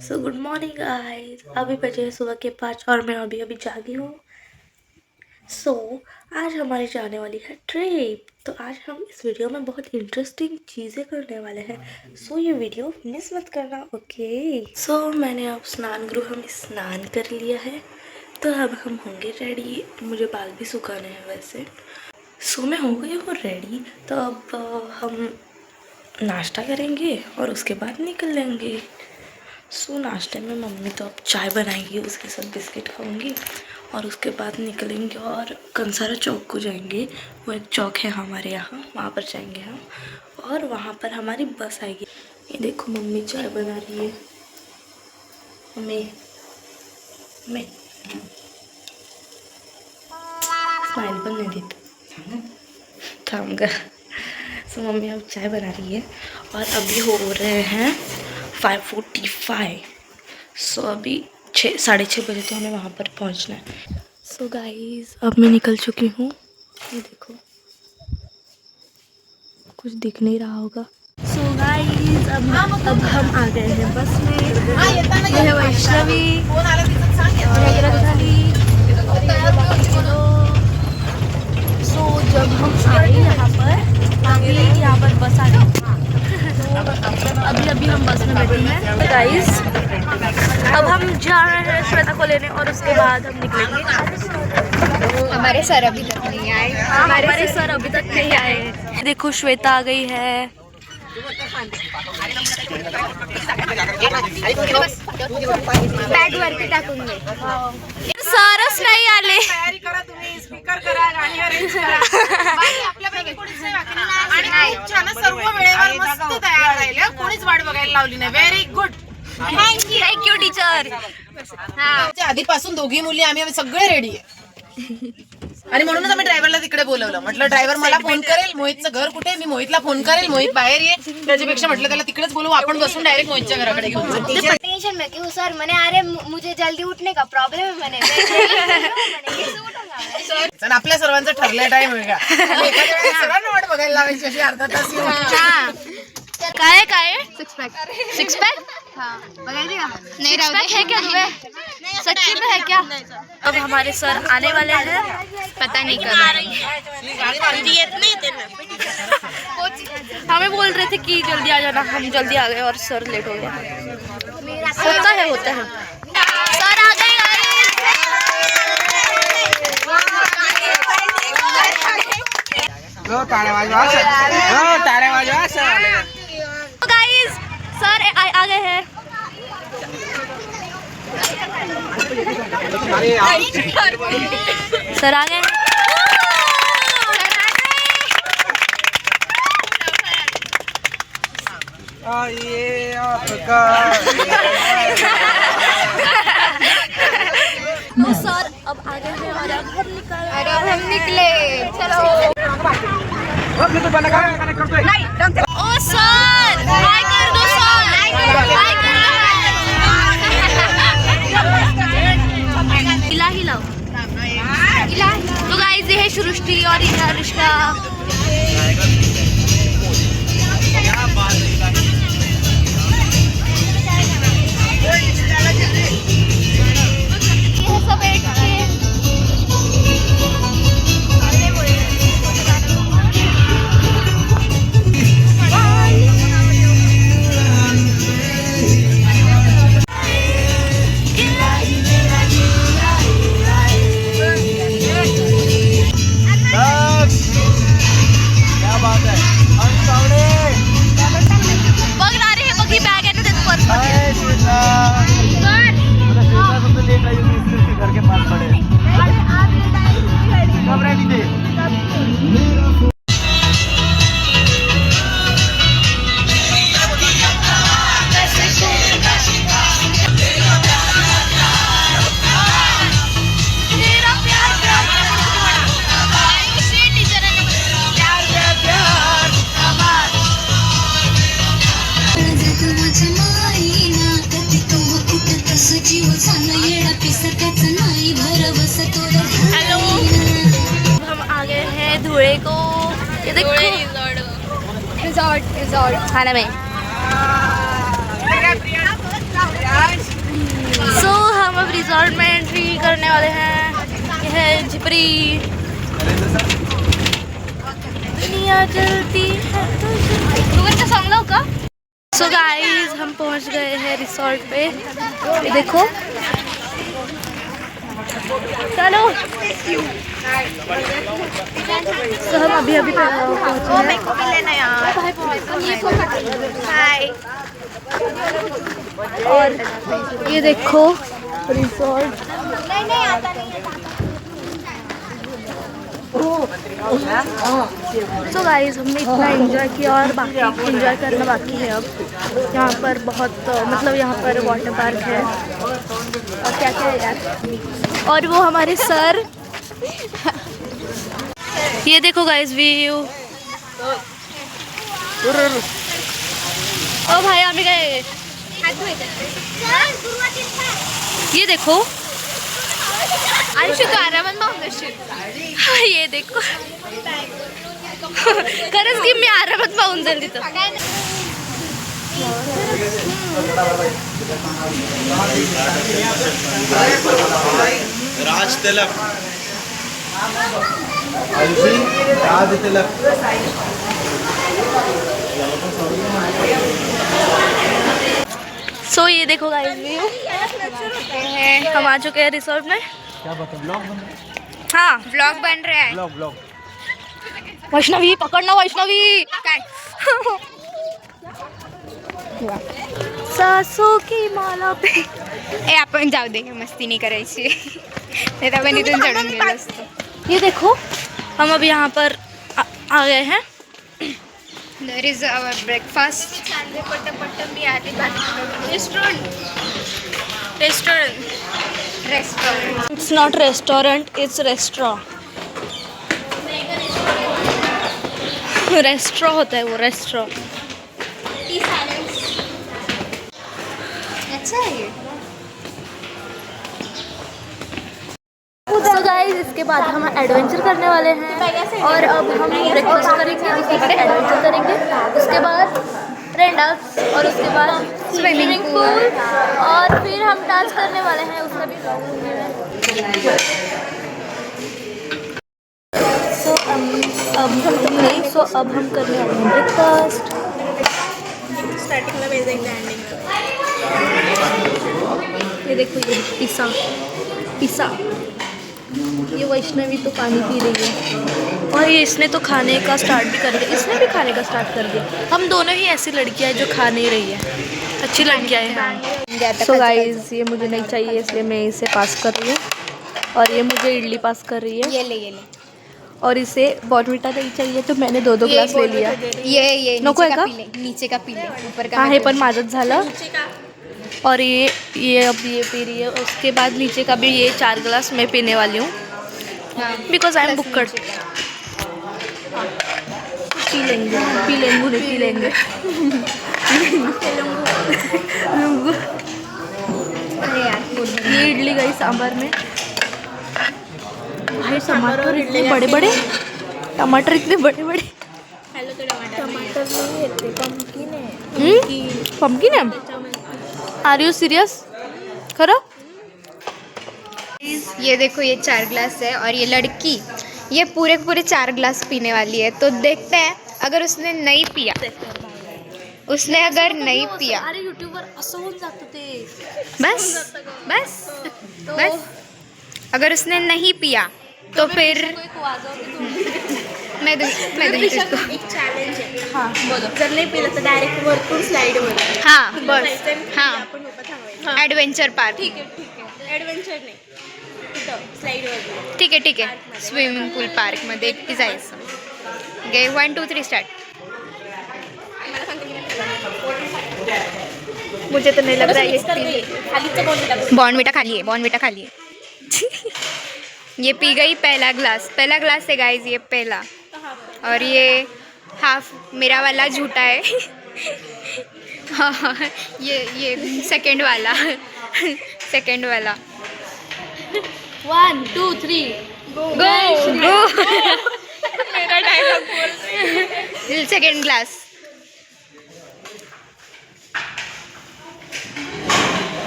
So good morning guys. अभी बजे हैं सुबह के 5 और मैं अभी अभी जागी हूँ। सो आज हमारी जाने वाली है ट्रिप। तो आज हम इस वीडियो में बहुत इंटरेस्टिंग चीज़ें करने वाले हैं। सो ये वीडियो मिस मत करना, ओके। सो मैंने अब स्नान गृह में स्नान कर लिया है, तो अब हम होंगे रेडी। मुझे बाल भी सुखाने हैं वैसे। सो मैं हो गई हूँ रेडी। तो अब हम नाश्ता करेंगे और उसके बाद निकल लेंगे। सो नाश्ते में मम्मी तो अब चाय बनाएगी, उसके साथ बिस्किट खाऊंगी और उसके बाद निकलेंगे और कंसारा चौक को जाएंगे। वो एक चौक है हमारे यहाँ, वहाँ पर जाएंगे हम और वहाँ पर हमारी बस आएगी। ये देखो मम्मी चाय बना रही है। मम्मी मम्मी स्माइल बनने देती थाम कर। सो मम्मी अब चाय बना रही है और अभी हो रहे हैं 5:45। सो अभी 6-6:30 बजे तो हमें वहाँ पर पहुँचना है। सो गाइस अब मैं निकल चुकी हूँ। ये देखो, कुछ दिख नहीं रहा होगा। सो गाइस अब हम आ गए हैं बस में। ये है वैष्णवी, सो जब हम आए यहाँ पर बस आ गई। अभी हम बस में बैठे हैं गाइस। अब हम जा रहे हैं श्वेता को लेने और उसके बाद हम निकलेंगे। हमारे सर अभी तक नहीं आए। हमारे सर अभी तक नहीं आए। देखो श्वेता आ गई है। बॅग वरती टाकून दे। सरच नाही आले। तयारी करा, तुम्ही स्पीकर करा, गाणी अरेंज करा. बाकी आपल्यापैकी कोणीच नाही बाकी नाही. आणि खूप छान सर्व वेळेवर मस्त तयार राहिले. कोणीच वाट बघायला लावली नाही. Very good. Thank you teacher. आधीपासून दोघी मुली आम्ही सगळे रेडी आहे. आणि म्हणूनच आम्ही ड्रायव्हरला तिकडे बोलवलं. म्हटलं ड्रायव्हर मला फोन करेल, मोहितचं घर कुठे, मी मोहितला फोन करेल, मोहित बाहेर ये. त्याच्यापेक्षा म्हटलं त्याला तिकडेच बोलवू, आपण बसून डायरेक्ट मोहितच्या घराकडे घेऊन जाऊ. टेंशन में क्यों सर? मैंने अरे मुझे जल्दी उठने का प्रॉब्लम है. मैंने कैसे उठूंगा? आपल्या सर्वांचं ठरलंय टाइम वेगळा. सर्वांना वाट बघायला लावायची अशी अर्धा तास. काय सिक्स पैक नहीं पैक है क्या तुम्हें? सच्ची में है क्या? अब हमारे सर आने वाले हैं, पता नहीं कब हमें बोल रहे थे कि जल्दी आ जाना। हम जल्दी आ गए और सर लेट हो गया। होता है सर आ गए। गाइस सर आ गए हैं। सर आ गए। ये आपका तो सर अब आ गए हैं और अब हम निकले. चलो. ओ सर हाय कर दो सर, हाय कर दो। हिलाओ। तो गाइस ये है सृष्टि और ये है अनुष्का। घर के पास पड़े कब रेडी थे? हेलो, हम आ गए हैं धुले को। ये देखो रिजॉर्ट खाना में। छिपरी दुनिया जलती है तुझे सॉन्ग लाओ का। सो गाइस हम पहुंच गए हैं रिसोर्ट पे। ये देखो चलो। तो हम अभी अभी पहुंचे हैं। और ये देखो रिसोर्ट। सो गाइस हमने इतना एंजॉय किया और बाकी एंजॉय करना बाकी है अब। यहाँ पर बहुत मतलब यहाँ पर वाटर पार्क है और क्या क्या है यार। और वो हमारे सर ये देखो गाइस व्यू। ओ भाई आम्ही काय ये देखो आयुष्य तू आरामात पाहून जाशील. ये देखो खरंच की मी आरामात पाहून जाईल तिथं. राज तिलक राज तिलक सो ये देखो गाइस व्यू। हम आ चुके हैं रिसोर्ट में। क्या बता ब्लॉग बन हाँ ब्लॉग बन रहा है. ब्लॉग ब्लॉग वैष्णवी पकडना वैष्णवी. काय सासू की माला पे. ए आपण जाऊ दे, मस्ती नाही करायची. नाही तर आपण इथून चढून गेलो असतो. ये देखो हम अब यहाँ पर आ गए हैं. There is our breakfast. Restaurant. It's not restaurant, it's restaurant. Restaurant होता है वो रेस्टोरेंट. अच्छा है ये. तो गाइस इसके बाद हम एडवेंचर करने वाले हैं और अब हम ब्रेकफास्ट करेंगे, उसके बाद एडवेंचर करेंगे, उसके बाद रेन डांस और उसके बाद स्विमिंग पूल और फिर हम डांस करने वाले हैं, उसका भी ब्लॉग होंगे. सो अब हम करने वाले हैं ब्रेकफास्ट. ये देखो ये पिज़्ज़ा. ये वैष्णवी तो पानी पी रही है और ये इसने तो खाने का स्टार्ट भी कर दिया. इसने भी खाने का स्टार्ट कर दिया. हम दोनों ही ऐसी लड़कियां हैं जो खा नहीं रही है. अच्छी लड़कियां हैं. सो गाइस ये मुझे नहीं चाहिए इसलिए मैं इसे पास कर रही हूँ और ये मुझे इडली पास कर रही है ये ले और इसे बॉर्नविटा नहीं चाहिए तो मैंने 2 ग्लास ले लिया. ये नको आहे का? नीचे का पी ले, ऊपर का हाँ हे पण माझंच झालं. और ये अब ये पी रही है. उसके बाद नीचे का भी ये 4 ग्लास मैं पीने वाली हूँ बिकॉज आई एम बुक्कड. पी लेंगे. ये इडली गई सांभर में. भाई टमाटर इतने बड़े बड़े. पंपकिन है. Are you serious? खरं? ये देखो ये 4 ग्लास है और ये लड़की ये पूरे 4 ग्लास पीने वाली है. तो देखते हैं अगर उसने नहीं पिया. अरे यूट्यूबर असं होऊन जातं ते. बस अगर उसने नहीं पिया तो फिर मैं दूंगी इसको. एक चॅलेंज आहे. हाँ बोलो. जर नाही पिलं तर डायरेक्ट वरतून स्लाईडवर हाँ बस हाँ आपण उभं थांबायचं. Adventure park. ठीक आहे ॲडव्हेंचर नाही तिथं स्लाईडवर. ठीक आहे स्विमिंग पूल पार्कमध्ये एकटी जायचं. गे 1 2 3 स्टार्ट. मुझे तो नहीं लग रहा है ये खालीचं बोलता बॉर्नविटा खाली है. ये पी गई पहला ग्लास है गाइस. ये पहला और ये हाफ मेरा वाला झूठा है. हाँ ये सेकंड वाला 1 2 3 गो मेरा डायलॉग बोल. Second glass.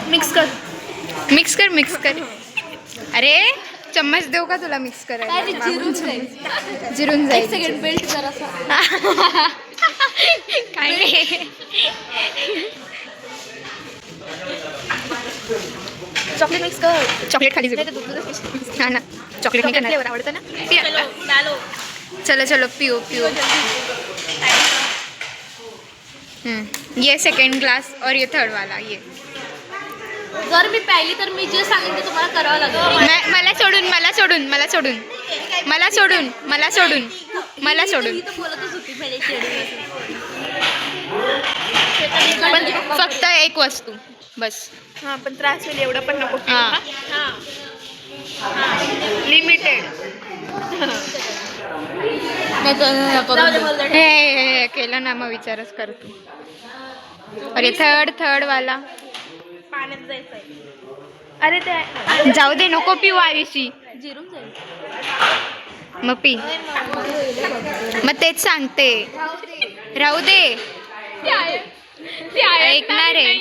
मिक्स कर. अरे चम्मच देऊ का तुला मिक्स करायला? जिरून जाईल. जिरून जाईल. सेकंड बेल्ट जरासा. काय नाही. चॉकलेट मिक्स कर. चॉकलेट खाली हा ना, चॉकलेट नाही करणार. आवडतं ना. चलो डालो. चलो चलो पिओ पिओ. ये सेकंड ग्लास और ये थर्ड वाला. ये जर मी प्यायली तर मी जे सांगेन ते तुम्हाला करावं लागेल. मला सोडून मला सोडून मला सोडून मला सोडून मला सोडून मला सोडून. मी तर बोलतच होती पहिले शेडून. पण फक्त एक वस्तू बस. हां पण त्रास होईल एवढं पण नको. हां लिमिटेड. हे केलं ना मग विचारच कर तू. अरे थर्ड वाला. पाण्यात जायचं आहे. अरे ते जाऊ दे नको पिऊ आयुषी. जिरून जाईल. मग पी. मग तेच सांगते राहू दे. ऐकणार आहे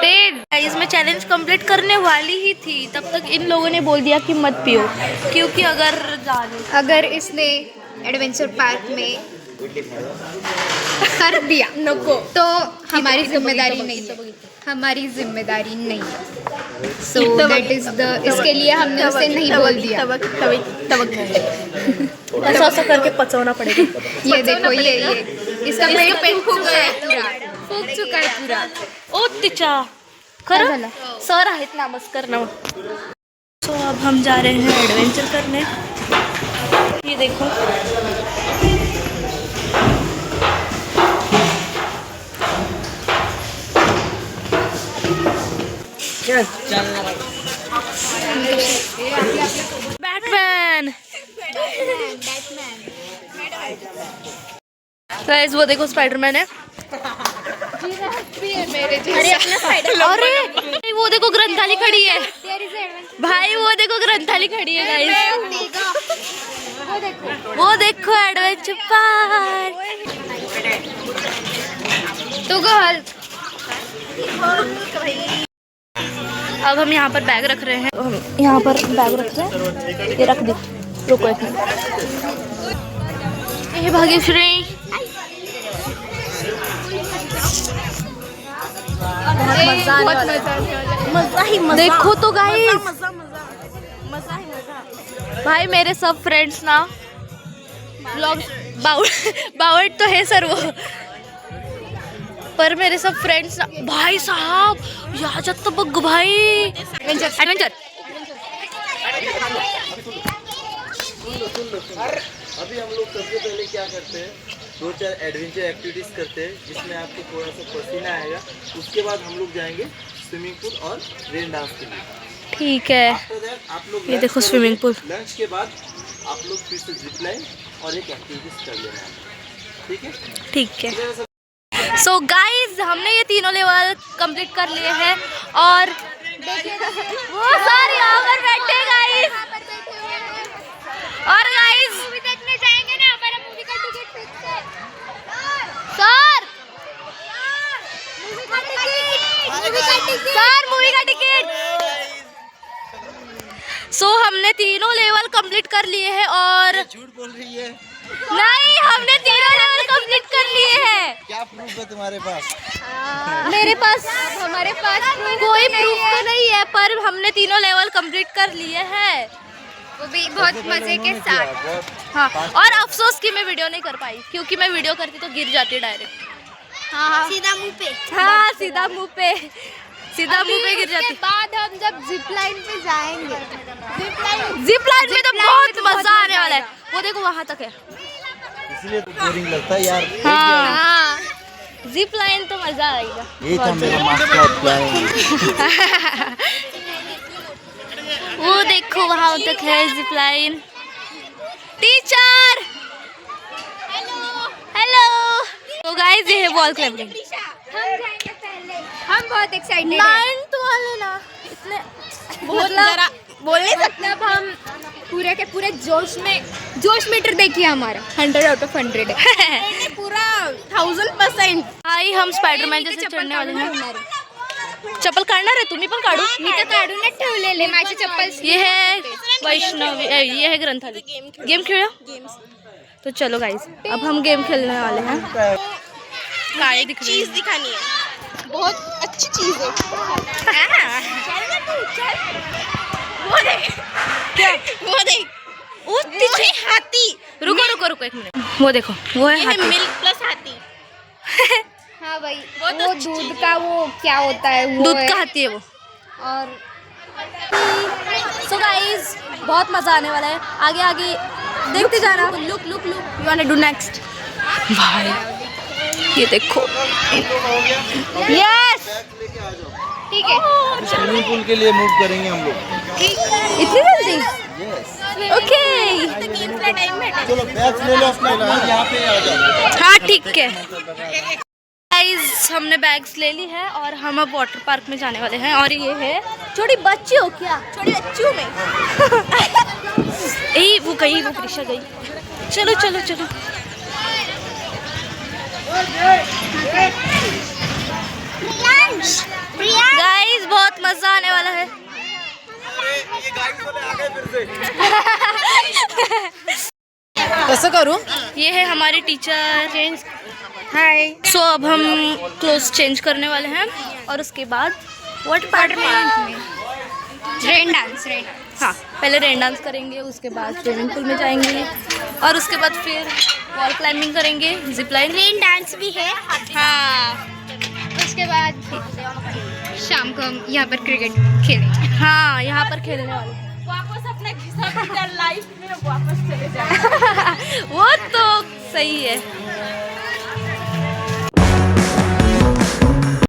तेच. गाइस मैं चैलेंज कंप्लीट करने वाली ही थी तब तक इन लोगों ने बोल दिया कि मत पियो क्योंकि अगर इसने एडवेंचर पार्क में कर दिया नको तो हमारी जिम्मेदारी नहीं है. हमारी जिम्मेदारी नहीं है. सो दैट इज द इसके लिए हमने उसे नहीं बोल दिया. ऐसा ऐसा करके पचवना पड़ेगा. ये देखो ये इसका पेट फूक चुका है पूरा. ओ तिचा खरं सर आहेत ना नमस्कार ना. सो अब हम जा रहे हैं एडवेंचर करने. ये देखो बैटमैन. गाइस वो देखो स्पाइडरमैन है. अरे वो देखो ग्रंथाली खड़ी है भाई. वो देखो ग्रंथाली खड़ी है गाइस. वो देखो एडवेंचर पार्क. तो गर्ल अब हम यहाँ पर बैग रख रहे हैं. यहाँ पर बैग रख रहे हैं. ये रख दी. रुको एक मिनट. ये भाग्यश्री मजा ही मजा. देखो तो गाइस मजा भाई. मेरे सब फ्रेंड्स ना ब्लॉग बावट तो है सर्व पर मेरे सब फ्रेंड्स ना भाई साहब याच्यात तर बघ भाई. एडवेंचर अभी हम लोग सबसे पहले क्या करते हैं, 2-4 एडवेंचर एक्टिविटीज करते हैं जिसमें आपको थोड़ा सा पसीना आएगा. उसके बाद हम लोग जाएंगे स्विमिंग पूल और रेन डांस के लिए. ठीक है. After that, आप लोग ये देखो स्विमिंग पूल. लंच के बाद आप लोग फिर से जिप लाइन और एक एक्टिविटीज कर लेना है. ठीक है. ठीक है. सो गाइज हमने ये तीनों लेवल कंप्लीट कर लिए हैं और वो सर यहाँ पर बैठे गाइज. और गाइज मूवी देखने जाएंगे ना. हमारा मूवी का टिकट फिक्स है सर. सर मूवी का टिकट. सो हमने तीनों लेवल कंप्लीट कर लिए हैं और झूठ बोल रही है. नहीं हमने तीनों लेवल कंप्लीट कर लिए हैं. क्या प्रूफ है तुम्हारे पास? मेरे पास हमारे पास कोई प्रूफ तो नहीं है पर हमने तीनों लेवल कंप्लीट कर लिए हैं. वो भी बहुत मजे के साथ. हाँ और अफसोस कि मैं वीडियो नहीं कर पाई क्योंकि मैं वीडियो करती तो गिर जाती डायरेक्ट. हाँ सीधा मुंह पे. हाँ सीधा मुंह पे गिर जाती. बाद हम जब जिप लाइन पे जाएंगे. जिप लाइन में तो बहुत मजा आने वाला है. वो देखो वहाँ तक है. इसलिए तो बोरिंग लगता है यार. हाँ जिप लाइन तो मजा आएगा. ये था मेरा मास्टर प्लान. वो देखो वहाँ तक है जिप लाइन. Teacher hello. तो गाइस ये है वॉल क्लाइंबिंग. हम जाएंगे पहले. हम बहुत एक्साइटेड हैं. 9th वाले ना इतने मतलब बोल नहीं सकते. अब हम पूरे के पूरे जोश मीटर देखिए हमारा 100 out of 100 है. पूरा 1000%. भाई हम स्पाइडरमैन जैसे चढ़ने वाले हैं. चप्पल काढणार आहे तुम्ही पण काढू मी तर काढूनच ठेवलेले माझी चप्पल ये है वैष्णवी ये है ग्रंथाली गेम खेलो तो चलो गाइस अब हम गेम खेलने वाले हैं काले दिख रही चीज दिखानी है, बहुत अच्छी चीज है। वो देख, क्या वो देख, वो है हाथी। रुको रुको रुको एक मिनट वो देखो वो है ये है हाथी मिल्क प्लस हाथी। हाँ भाई वो दूध का वो क्या होता है वो दूध है। का हाथी है वो और सो गाइस बहुत मजा आने वाला है आगे आगे देखते जाना look look look you want to do next भाई ये देखो यस ठीक है स्विमिंग पूल के लिए मूव करेंगे हम लोग। इतनी जल्दी ओके चलो बैग्स ले लो अपना यहाँ पे आ जाओ। हाँ ठीक है गाइस हमने बैग्स ले ली है और हम अब वाटर पार्क में जाने वाले हैं और ये है छोटी बच्ची हो क्या छोटी बच्ची हूँ मैं यही वो गई वो प्रीशा गई चलो चलो चलो गाइस बहुत मजा आने वाला है कसं करू? ये है हमारे टीचर चेंज हाय सो अब हम क्लोथ चेंज करने वाले हैं और उसके बाद वाटर पार्क में रेन डांस हाँ पहले रेन डांस करेंगे उसके बाद स्विमिंग पूल में जाएंगे और उसके बाद फिर वॉल क्लाइंबिंग करेंगे जिप लाइन रेन डांस भी है हाँ उसके बाद शाम को हम यहाँ पर क्रिकेट खेलेंगे हाँ यहाँ पर खेलने वाले हैं। वापस अपने लाइफ में वापस चले जाए। वो तो सही है